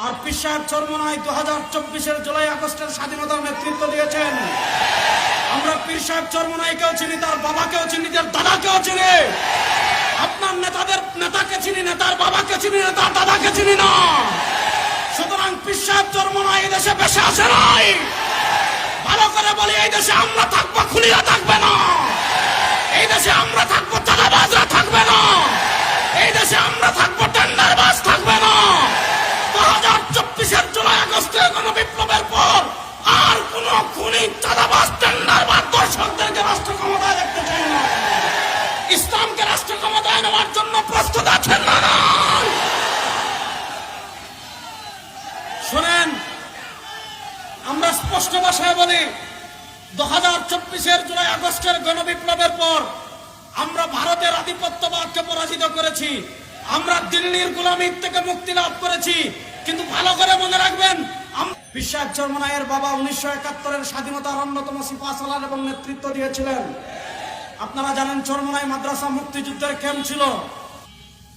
আর পীর সাহেব চরমোনাই 2024-এর জুলাই আগস্টের স্বাধীনতার নেতৃত্ব দিয়েছেন। আমরা পীর সাহেব চরমোনাইকেও চিনি, তার বাবাকেও চিনি, তার দাদাকেও চিনি। আপনার নেতাদের নেতাকে চিনি, নেতার বাবাকে চিনি, নেতার দাদাকে চিনি না। সুতরাং পীর সাহেব চরমোনাই এই দেশে বেশি আসে নাই। ভালো করে বলি, এই দেশে আমরা থাকবো, খুলিরা থাকবে না। এই দেশে আমরা থাকবো, চাঁদাবাজরা থাকবে না। এই দেশে আমরা থাকবো, টেন্ডারবাজ থাকবে না। 2024-এর জুলাই আগস্টের গণবিপ্লবের পর আর কোন খুনি, চাঁদাবাজ, টেন্ডারবাজ, দর্শকদেরকে রাষ্ট্র ক্ষমতায় দেখতে চাই না। ইসলামকে রাষ্ট্র ক্ষমতায় নেওয়ার জন্য প্রস্তুত আছেন না? শোনেন, আমরা স্পষ্ট ভাষায় বলি, 2024-এর জুলাই আগস্টের গণবিপ্লবের পর আমরা ভারতের আধিপত্যবাদকে পরাজিত করেছি। আমরা দিল্লির গোলামি থেকে মুক্তি লাভ করেছি। কিন্তু ভালো করে মনে রাখবেন, পীর সাহেব চরমোনাইয়ের বাবা 1971-এর স্বাধীনতার অন্যতম সিপাহসালার এবং নেতৃত্ব দিয়েছিলেন। আপনারা জানেন, চরমোনাই মাদ্রাসা মুক্তিযুদ্ধের ক্যাম্প ছিল।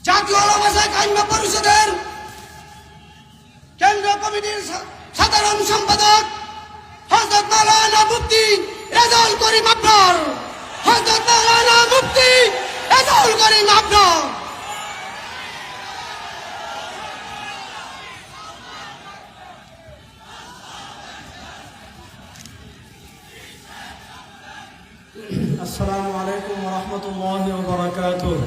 জাতীয় ওলামা কাইমা পরিষদের কেন্দ্রীয় কমিটির সাধারণ সম্পাদক হযরত মাওলানা মুফতি রেজাউল করিম আবরার, হযরত মাওলানা মুফতি রেজাউল করিম আবরার। আসসালামু আলাইকুম ওয়া রাহমাতুল্লাহি ওয়া বারাকাতুহু।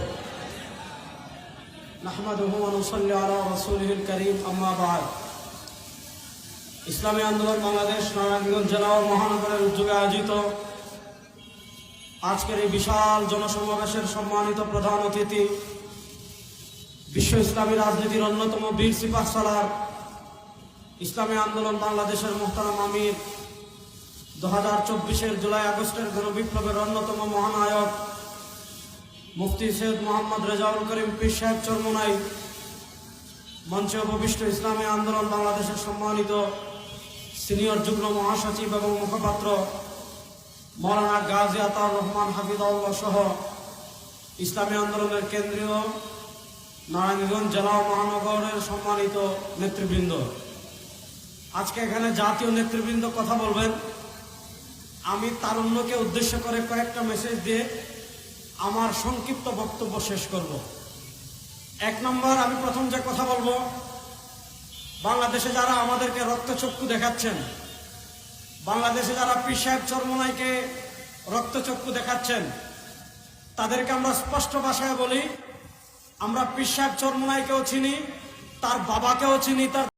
নাহমাদুহু ওয়া নুসাল্লি আলা রাসূলিল কারীম, আম্মা বা'দ। ইসলামী আন্দোলন বাংলাদেশ নারায়ণগঞ্জ জেলা ও মহানগরের উদ্যোগে আয়োজিত আজকের এই বিশাল জনসমাবেশের সম্মানিত প্রধান অতিথি, বিশ্ব ইসলামী রাজনীতির অন্যতম বীর সিপাহসালার, ইসলামী আন্দোলন বাংলাদেশের মোহতারাম আমির, 2024-এর জুলাই আগস্টের গণবিপ্লবের অন্যতম মহানায়ক মুফতি সৈয়দ মোহাম্মদ রেজাউল করিম পীর সাহেব চরমোনাই, মঞ্চে উপবিষ্ট ইসলামী আন্দোলন বাংলাদেশের সম্মানিত সিনিয়র যুগ্ম মহাসচিব এবং মুখপাত্র মাওলানা গাজী আতাউর রহমান হাফিজাহুল্লাহ সহ ইসলামী আন্দোলনের কেন্দ্রীয় নারায়ণগঞ্জ জেলা ও মহানগরের সম্মানিত নেতৃবৃন্দ, আজকে এখানে জাতীয় নেতৃবৃন্দ কথা বলবেন। আমি তারুণ্যকে উদ্দেশ্য করে কয়েকটা মেসেজ দিয়ে আমার সংক্ষিপ্ত বক্তব্য শেষ করব। 1 নম্বর, আমি প্রথম যে কথা বলবো, বাংলাদেশে যারা আমাদেরকে রক্তচক্ষু দেখাচ্ছেন, বাংলাদেশে যারা পীর সাহেব চরমোনাইকে রক্তচক্ষু দেখাচ্ছেন, তাদেরকে আমরা স্পষ্ট ভাষায় বলি, আমরা পীর সাহেব চরমোনাইকেও চিনি, তার বাবাকেও চিনি, তার